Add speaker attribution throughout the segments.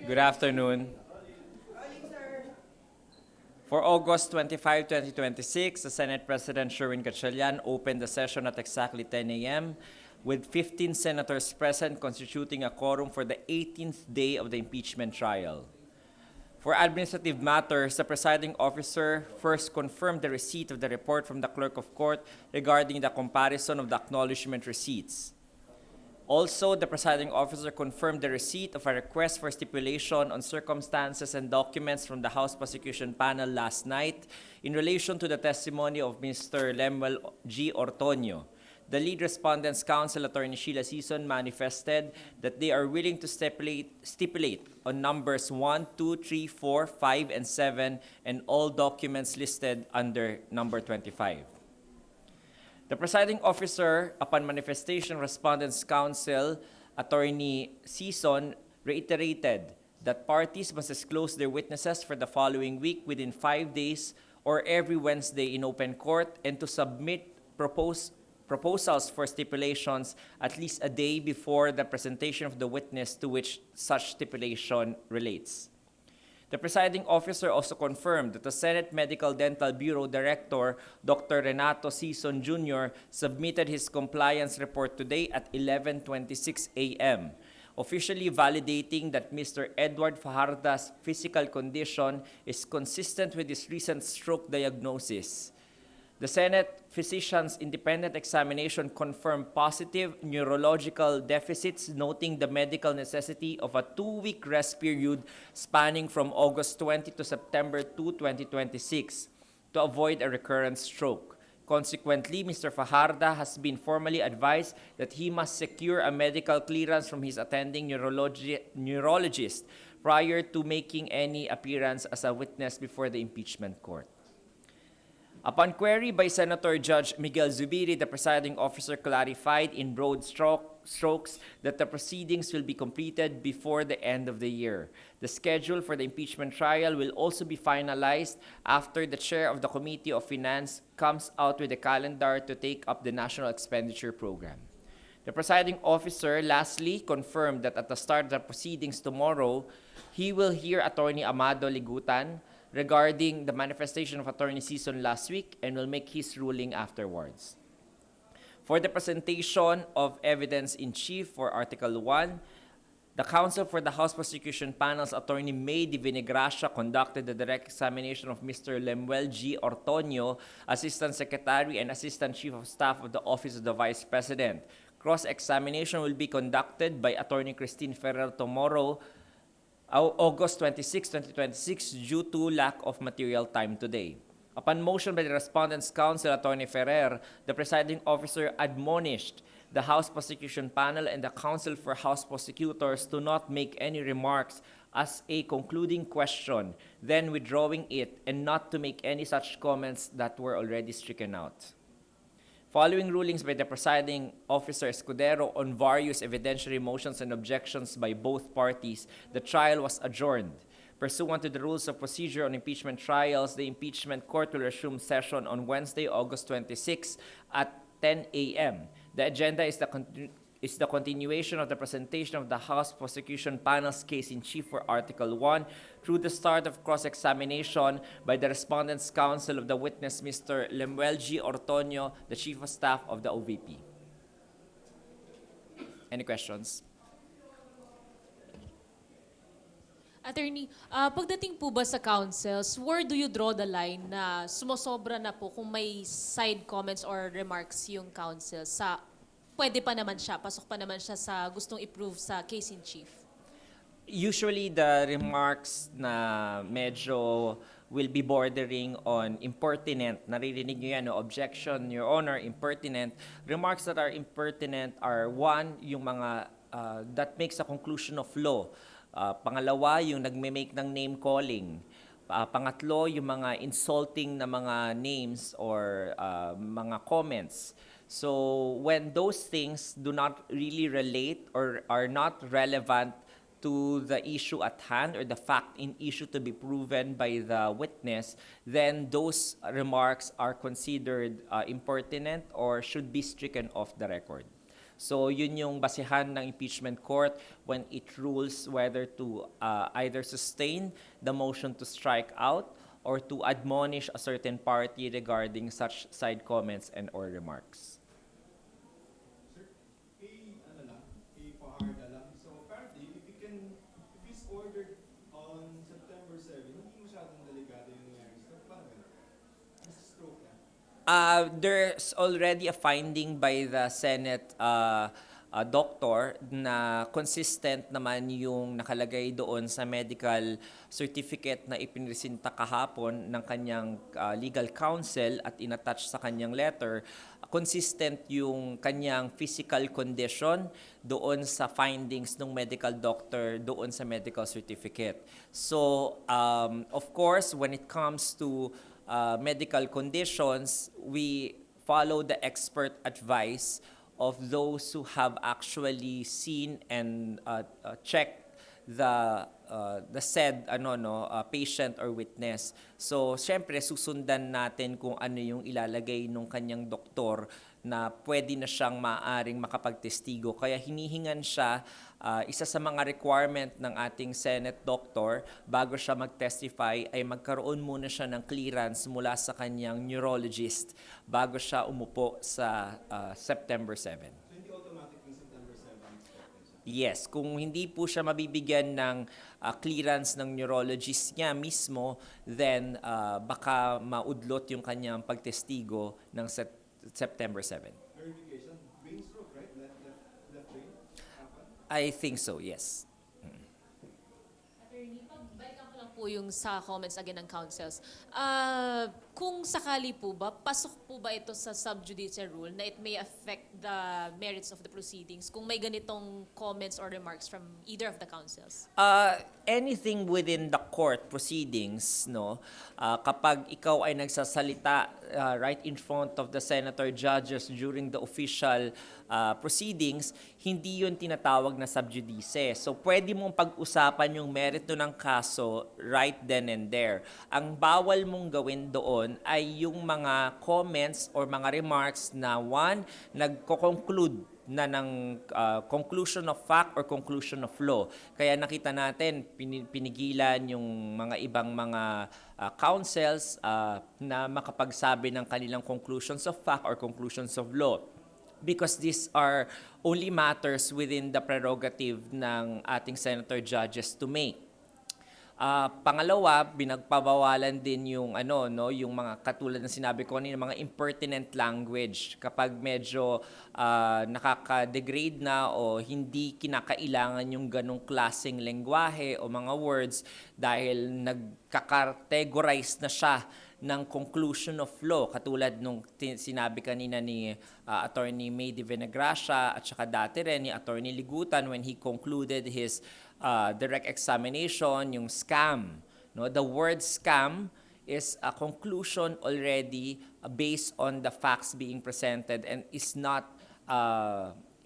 Speaker 1: Good afternoon. For August 25, 2026, the Senate President Sherwin Gatchalian opened the session at exactly 10 a.m. with 15 senators present, constituting a quorum for the 18th day of the impeachment trial. For administrative matters, the presiding officer first confirmed the receipt of the report from the clerk of court regarding the comparison of the acknowledgement receipts. Also, the presiding officer confirmed the receipt of a request for stipulation on circumstances and documents from the House Prosecution Panel last night in relation to the testimony of Mr. Lemuel G. Ortonio. The lead respondents' counsel, Attorney Sheila Sison, manifested that they are willing to stipulate on numbers 1, 2, 3, 4, 5, and 7 and all documents listed under number 25. The presiding officer, upon manifestation, Respondents' Counsel, Attorney Sison, reiterated that parties must disclose their witnesses for the following week within 5 days or every Wednesday in open court, and to submit proposals for stipulations at least a day before the presentation of the witness to which such stipulation relates. The presiding officer also confirmed that the Senate Medical Dental Bureau Director, Dr. Renato Sison Jr., submitted his compliance report today at 11:26 a.m., officially validating that Mr. Edward Fajarda's physical condition is consistent with his recent stroke diagnosis. The Senate physician's independent examination confirmed positive neurological deficits, noting the medical necessity of a 2-week rest period spanning from August 20 to September 2, 2026 to avoid a recurrent stroke. Consequently, Mr. Fajarda has been formally advised that he must secure a medical clearance from his attending neurologist prior to making any appearance as a witness before the impeachment court. Upon query by Senator Judge Miguel Zubiri, the presiding officer clarified in broad strokes that the proceedings will be completed before the end of the year. The schedule for the impeachment trial will also be finalized after the chair of the Committee of Finance comes out with a calendar to take up the National Expenditure Program. The presiding officer lastly confirmed that at the start of the proceedings tomorrow, he will hear Attorney Amado Ligutan regarding the manifestation of Attorney Sison last week and will make his ruling afterwards. For the presentation of evidence in chief for Article 1, the counsel for the House Prosecution Panel's Attorney May Di Vinegracia conducted the direct examination of Mr. Lemuel G. Ortonio, Assistant Secretary and Assistant Chief of Staff of the Office of the Vice President. Cross-examination will be conducted by Attorney Christine Ferrer tomorrow, August 26, 2026, due to lack of material time today. Upon motion by the Respondents' Counsel, Attorney Ferrer, the presiding officer admonished the House Prosecution Panel and the Council for House Prosecutors to not make any remarks as a concluding question, then withdrawing it, and not to make any such comments that were already stricken out. Following rulings by the presiding officer Escudero on various evidentiary motions and objections by both parties, the trial was adjourned. Pursuant to the rules of procedure on impeachment trials, the impeachment court will resume session on Wednesday, August 26 at 10 a.m. The agenda is the continuation of the presentation of the House Prosecution Panel's case in chief for Article 1 through the start of cross-examination by the Respondents' Counsel of the witness, Mr. Lemuel G. Ortonio, the Chief of Staff of the OVP. Any questions?
Speaker 2: Attorney, pagdating po ba sa councils, where do you draw the line na sumosobra na po kung may side comments or remarks yung council sa pwede pa naman siya, pasok pa naman siya sa gustong i-prove sa case in chief?
Speaker 1: Usually, the remarks na medyo will be bordering on impertinent. Naririnig nyo yan, no? Objection, Your Honor, impertinent. Remarks that are impertinent are one, yung mga that makes a conclusion of law. Pangalawa, yung nagme-make ng name calling. Pangatlo, yung mga insulting na mga names or mga comments. So when those things do not really relate or are not relevant to the issue at hand or the fact in issue to be proven by the witness, then those remarks are considered impertinent or should be stricken off the record. So yun yung basihan ng impeachment court when it rules whether to either sustain the motion to strike out or to admonish a certain party regarding such side comments and or remarks.
Speaker 3: Sir, ano lang, paharda lang. So apparently, if he's ordered on September 7, hindi masyadong delikado yung nangyari. So paano ganun? Mas stroke lang.
Speaker 1: There's already a finding by the Senate doctor na consistent naman yung nakalagay doon sa medical certificate na ipinresinta kahapon ng kanyang legal counsel at inattach sa kanyang letter. Consistent yung kanyang physical condition doon sa findings ng medical doctor doon sa medical certificate. So, of course, when it comes to medical conditions, we follow the expert advice of those who have actually seen and checked the said patient or witness. So, syempre susundan natin kung ano yung ilalagay nung kanyang doktor na pwede na siyang maaring makapagtestigo. Kaya hinihingan siya, isa sa mga requirement ng ating Senate doctor bago siya mag-testify ay magkaroon muna siya ng clearance mula sa kanyang neurologist bago siya umupo sa September 7.
Speaker 3: So hindi automatic yung September 7 expected siya.
Speaker 1: Yes, kung hindi po siya mabibigyan ng clearance ng neurologist niya mismo, then baka maudlot yung kanyang pagtestigo ng September 7.
Speaker 3: Verification, brain stroke, right? Left brain? Happen?
Speaker 1: I think so, yes.
Speaker 2: Attorney, pagbalikan ko lang po yung sa comments again ng counsels. Kung sakali po ba, pasok po ba ito sa subjudice rule na it may affect the merits of the proceedings kung may ganitong comments or remarks from either of the counsels?
Speaker 1: Anything within the court proceedings, no, kapag ikaw ay nagsasalita right in front of the senator judges during the official proceedings, hindi yun tinatawag na subjudice. So pwede mong pag-usapan yung merito ng kaso right then and there. Ang bawal mong gawin doon ay yung mga comments or mga remarks na one, nagko-conclude na ng conclusion of fact or conclusion of law. Kaya nakita natin, pinigilan yung mga ibang mga counsels na makapagsabi ng kanilang conclusions of fact or conclusions of law. Because these are only matters within the prerogative ng ating senator judges to make. Pangalawa, binagpabawalan din yung yung mga katulad ng sinabi ko kanina, mga impertinent language kapag medyo nakaka-degrade na o hindi kinakailangan yung ganong klaseng lengguwahe o mga words dahil nagkakategorize na siya ng conclusion of law katulad nung sinabi kanina ni Attorney May de Venegracia at saka dati rin ni Attorney Ligutan when he concluded his direct examination, yung scam. No? The word scam is a conclusion already based on the facts being presented and is not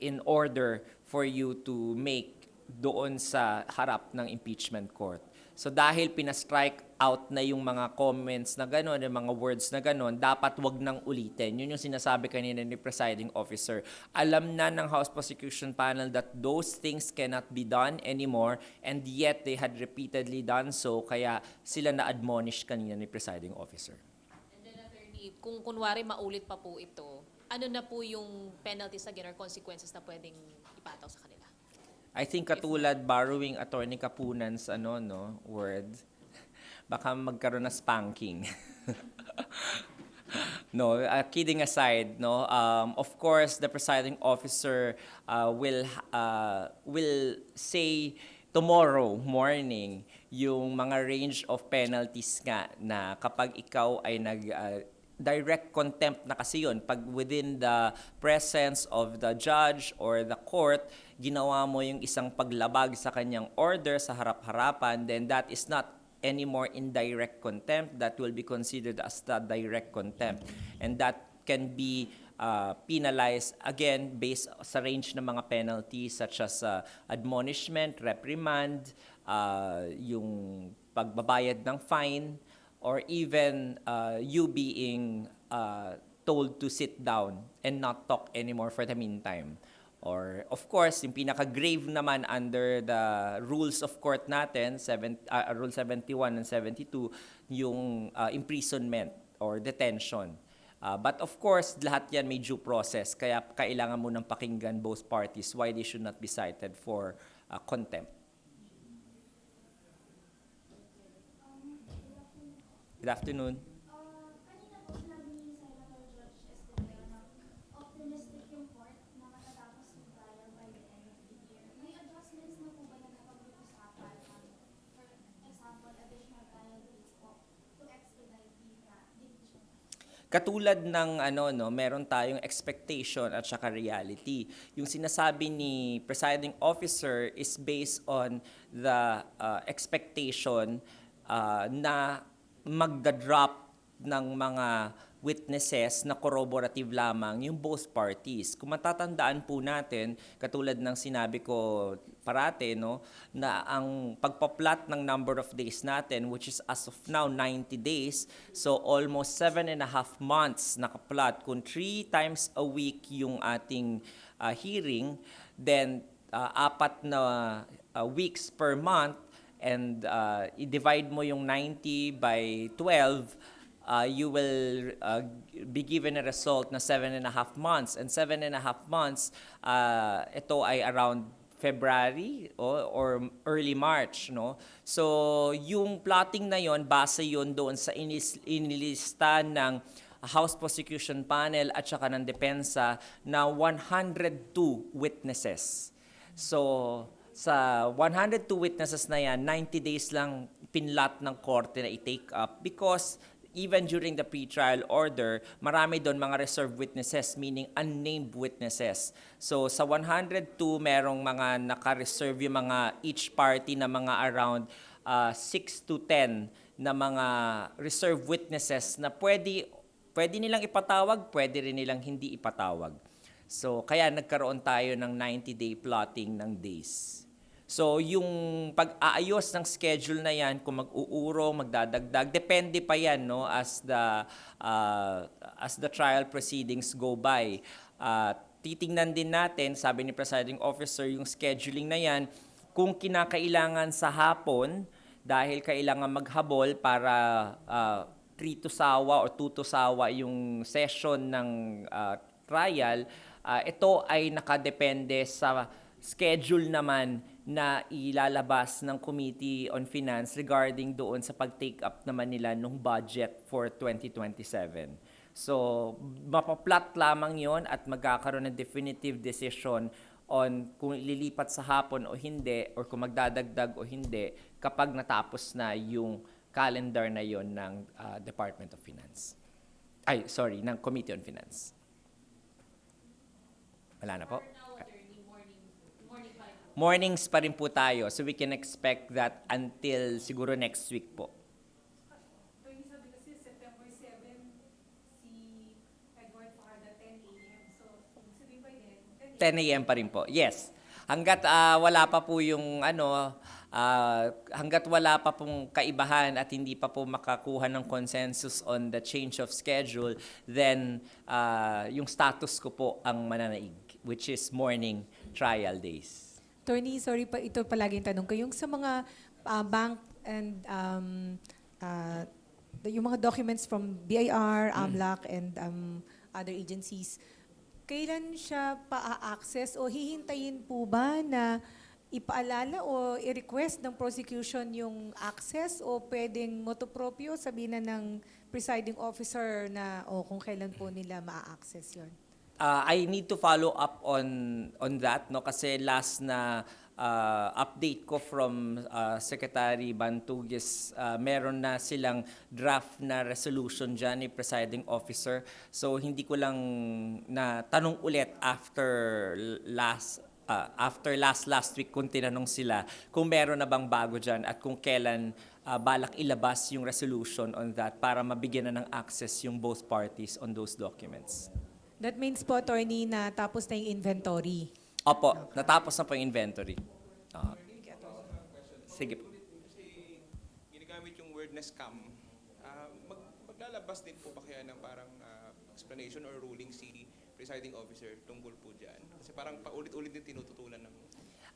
Speaker 1: in order for you to make doon sa harap ng impeachment court. So dahil pina-strike out na yung mga comments na gano'n, yung mga words na gano'n, dapat wag nang ulitin. Yun yung sinasabi kanina ni presiding officer. Alam na ng House Prosecution Panel that those things cannot be done anymore and yet they had repeatedly done so kaya sila na-admonish kanina ni presiding officer.
Speaker 2: And then, attorney, kung kunwari maulit pa po ito, ano na po yung penalties again or consequences na pwedeng ipataw sa kanila?
Speaker 1: I think katulad borrowing Attorney Kapunan's word, baka magkaroon na spanking. No, kidding aside, no. Of course, the presiding officer will say tomorrow morning yung mga range of penalties nga na kapag ikaw ay direct contempt na kasi yun. Pag within the presence of the judge or the court, ginawa mo yung isang paglabag sa kanyang order sa harap-harapan, then that is not anymore indirect contempt. That will be considered as the direct contempt. And that can be penalized, again, based sa range ng mga penalties such as admonishment, reprimand, yung pagbabayad ng fine, or even you being told to sit down and not talk anymore for the meantime. Or of course, yung pinaka-grave naman under the rules of court natin, Rule 71 and 72, yung imprisonment or detention. But of course, lahat yan may due process. Kaya kailangan mo ng pakinggan both parties why they should not be cited for contempt. Good afternoon.
Speaker 4: Kanina po sinabi ni Senator George Escudero na optimistic yung court na matatapos yung trial by the end of the year. May adjustments na po ba na napag-uusapan? For example, additional trial dates po to expedite the division?
Speaker 1: Katulad ng meron tayong expectation at saka reality. Yung sinasabi ni presiding officer is based on the expectation na magda-drop ng mga witnesses na corroborative lamang yung both parties. Kung matatandaan po natin, katulad ng sinabi ko parate, no, na ang pagpa-plot ng number of days natin, which is as of now 90 days, so almost 7.5 months nakaplot. Kung 3 times a week yung ating hearing, then 4 na weeks per month, and i-divide mo yung 90 by 12, you will be given a result na 7.5 months. And 7.5 months, ito ay around February or early March, no? So, yung plotting na yon, base yon doon sa inilista ng House Prosecution Panel at saka ng depensa na 102 witnesses. So, sa 102 witnesses na yan, 90 days lang pinlat ng korte na i-take up because even during the pre-trial order, marami doon mga reserved witnesses, meaning unnamed witnesses. So sa 102, merong mga naka-reserve yung mga each party na mga around 6 to 10 na mga reserved witnesses na pwede nilang ipatawag, pwede rin nilang hindi ipatawag. So kaya nagkaroon tayo ng 90-day plotting ng days. So, yung pag-aayos ng schedule na yan, kung mag-uuro, magdadagdag, depende pa yan, no, as the trial proceedings go by. Titingnan din natin, sabi ni presiding officer, yung scheduling na yan, kung kinakailangan sa hapon, dahil kailangan maghabol para 3 to sawa or 2 to sawa yung session ng trial, ito ay nakadepende sa schedule naman na ilalabas ng Committee on Finance regarding doon sa pag-take up naman nila ng budget for 2027. So, mapaplot lamang yon at magkakaroon ng definitive decision on kung ililipat sa hapon o hindi or kung magdadagdag o hindi kapag natapos na yung calendar na yon ng Department of Finance. Ng Committee on Finance. Wala na po. Mornings pa rin po tayo. So we can expect that until siguro next week po.
Speaker 5: Ito yung sabi kasi September 7, si Edward Fajardo 10 a.m. So, sabi ba din?
Speaker 1: 10 a.m. pa rin po. Yes. Hanggat wala pa po yung hanggat wala pa pong kaibahan at hindi pa po makakuha ng consensus on the change of schedule, then yung status ko po ang mananaig, which is morning trial days.
Speaker 5: Attorney, sorry pa, ito palaging tanong ko. Yung sa mga bank and yung mga documents from BIR, AMLAC, and other agencies, kailan siya pa-access o hihintayin po ba na ipaalala o i-request ng prosecution yung access o pwedeng motopropyo sabihin na ng presiding officer na kung kailan po nila ma-access yun?
Speaker 1: I need to follow up on that, no, kasi last na update ko from Secretary Bantugis, meron na silang draft na resolution dyan ni presiding officer. So hindi ko lang na tanong ulit after last week kung tinanong sila kung meron na bang bago dyan at kung kailan balak ilabas yung resolution on that para mabigyan na ng access yung both parties on those documents.
Speaker 5: That means po, attorney, na tapos na yung inventory.
Speaker 1: Opo, natapos na po yung inventory. Sige po.
Speaker 6: Kasi ginagamit yung word na scam, maglalabas din po ba kaya ng parang explanation or ruling si presiding officer tungkol po dyan? Kasi parang paulit-ulit din tinututulan ng...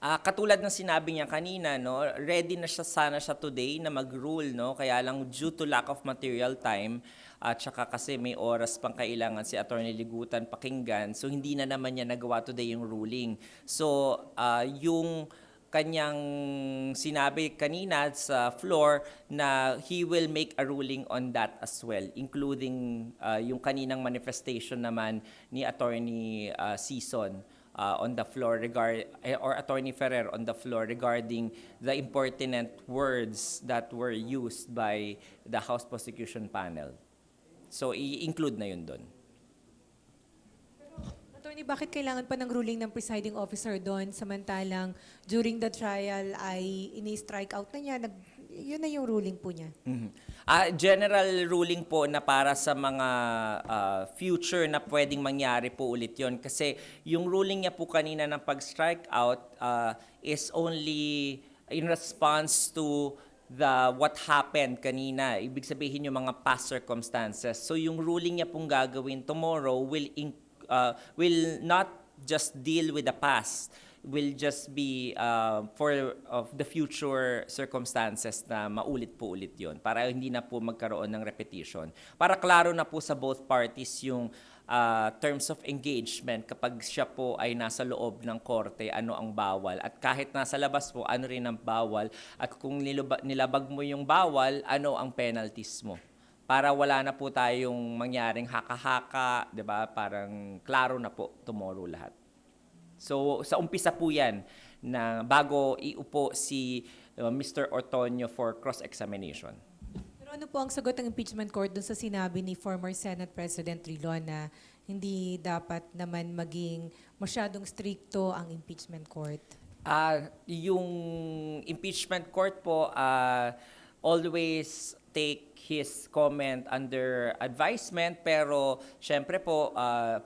Speaker 1: Katulad ng sinabi niya kanina, no, ready na sana siya today na mag-rule, no, kaya lang due to lack of material time at saka kasi may oras pang kailangan si Attorney Ligutan pakinggan, so hindi na naman niya nagawa today yung ruling. So, yung kanyang sinabi kanina sa floor na he will make a ruling on that as well, including yung kaninang manifestation naman ni Attorney Sison on the floor or Attorney Ferrer on the floor regarding the impertinent words that were used by the House Prosecution Panel. So, i-include na yun doon.
Speaker 5: Attorney, bakit kailangan pa ng ruling ng presiding officer doon samantalang during the trial ay ini-strike out na niya, yun na yung ruling po niya?
Speaker 1: General ruling po na para sa mga future na pwedeng mangyari po ulit yon kasi yung ruling niya po kanina ng pag-strike out is only in response to what happened kanina. Ibig sabihin yung mga past circumstances. So yung ruling niya pong gagawin tomorrow will not just deal with the past, will just be for of the future circumstances na maulit po ulit yun para hindi na po magkaroon ng repetition. Para klaro na po sa both parties yung terms of engagement kapag siya po ay nasa loob ng korte, ano ang bawal. At kahit nasa labas po, ano rin ang bawal. At kung nilabag mo yung bawal, ano ang penalties mo. Para wala na po tayong mangyaring haka-haka, 'di ba? Parang klaro na po tomorrow lahat. So sa umpisa po 'yan na bago iupo si Mr. Ortonio for cross-examination.
Speaker 5: Pero ano po ang sagot ng impeachment court dun sa sinabi ni former Senate President Trilon na hindi dapat naman maging masyadong stricto ang impeachment court?
Speaker 1: Yung impeachment court po always take his comment under advisement, pero syempre po,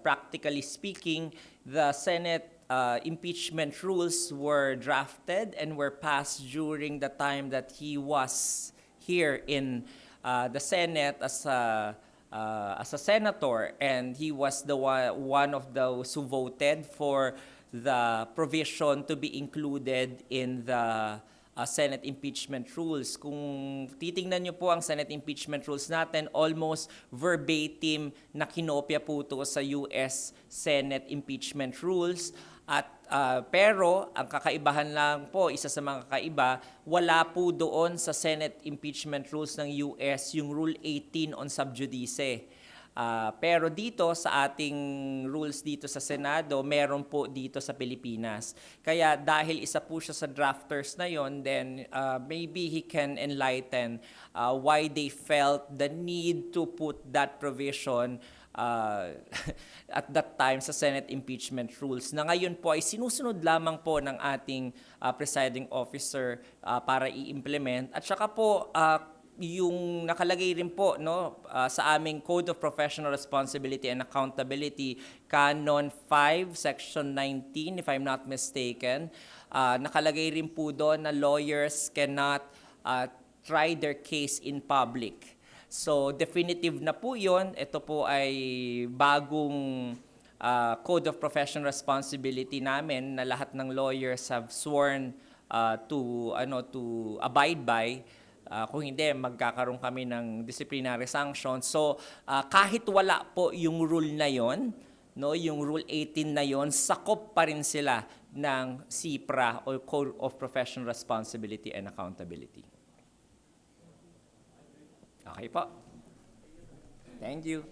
Speaker 1: practically speaking, the Senate impeachment rules were drafted and were passed during the time that he was here in the Senate as a senator, and he was the one of those who voted for the provision to be included in the Senate impeachment rules. Kung titingnan niyo po ang Senate impeachment rules natin, almost verbatim na kinopya po ito sa US Senate impeachment rules. At pero ang kakaibahan lang po, isa sa mga kakaiba, wala po doon sa Senate impeachment rules ng US yung Rule 18 on sub judice. Pero dito sa ating rules dito sa Senado, meron po dito sa Pilipinas. Kaya dahil isa po siya sa drafters na yon, then maybe he can enlighten why they felt the need to put that provision at that time sa Senate impeachment rules na ngayon po ay sinusunod lamang po ng ating presiding officer para i-implement. At saka po yung nakalagay rin po sa aming Code of Professional Responsibility and Accountability, Canon 5, Section 19, if I'm not mistaken, nakalagay rin po doon na lawyers cannot try their case in public. So definitive na po yun. Ito po ay bagong Code of Professional Responsibility namin na lahat ng lawyers have sworn to abide by. Kung hindi, magkakaroon kami ng disciplinary sanction. So, kahit wala po yung rule na yon, yung Rule 18 na yon, sakop pa rin sila ng CPRA o Code of Professional Responsibility and Accountability. Okay po. Thank you.